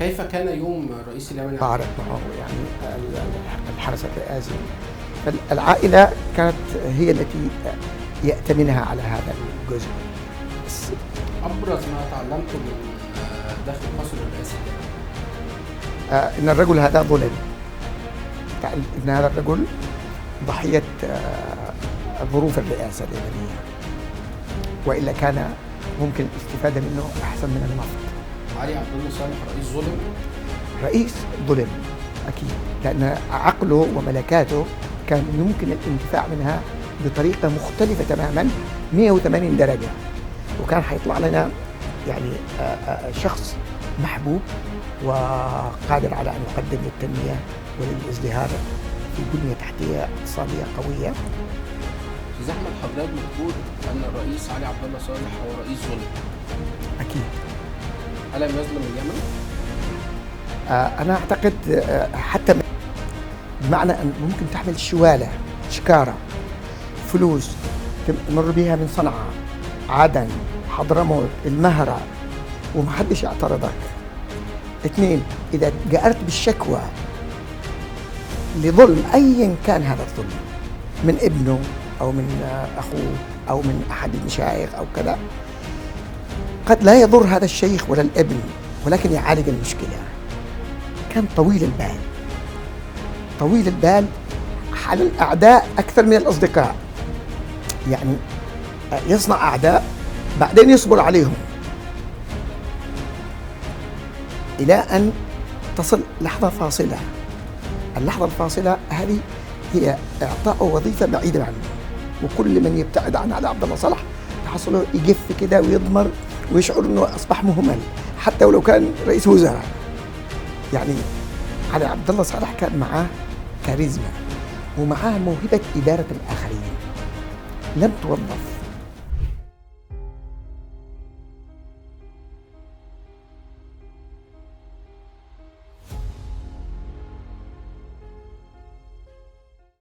كيف كان يوم الرئيس اليمني؟ تعارض معه يعني الحرس الرئاسي. العائلة كانت هي التي يأتمنها على هذا الجزء. أبرز ما تعلمته من داخل قصر الرئاسي إن الرجل هذا ظلم، إن هذا الرجل ضحية ظروف الرئاسة اليمنية، وإلا كان ممكن الاستفادة منه أحسن من النفط. علي عبد الله صالح رئيس ظلم؟ رئيس ظلم أكيد، لأن عقله وملكاته كان يمكن الانتفاع منها بطريقة مختلفة تماما 180 درجة، وكان حيطلع لنا يعني شخص محبوب وقادر على أن يقدم للتنمية وللازدهار في بنية تحتية اقتصادية قوية. أستاذ أحمد، حضرتك بتقول أن الرئيس علي عبد الله صالح هو رئيس ظلم. أكيد. ألم يظلم اليمن؟ أنا أعتقد حتى بمعنى أن ممكن تحمل شوالة، شكارة، فلوس تمر بها من صنعاء، عدن، حضرموت، المهرة، ومحدش يعترضك. 2، إذا جأرت بالشكوى لظلم أيا كان هذا الظلم من ابنه أو من أخوه أو من أحد المشايخ أو كذا، قد لا يضر هذا الشيخ ولا الابن، ولكن يعالج المشكلة. كان طويل البال، طويل البال على الأعداء أكثر من الأصدقاء، يعني يصنع أعداء بعدين يصبر عليهم إلى أن تصل لحظة فاصلة. اللحظة الفاصلة هذه هي إعطاء وظيفة بعيدة عنه، وكل من يبتعد عن علي عبد الله صالح تحصله يجف كده ويضمر ويشعر أنه أصبح مهمل، حتى ولو كان رئيس وزراء. يعني علي عبد الله صالح كان معاه كاريزما ومعاه موهبة إدارة الآخرين لم توظف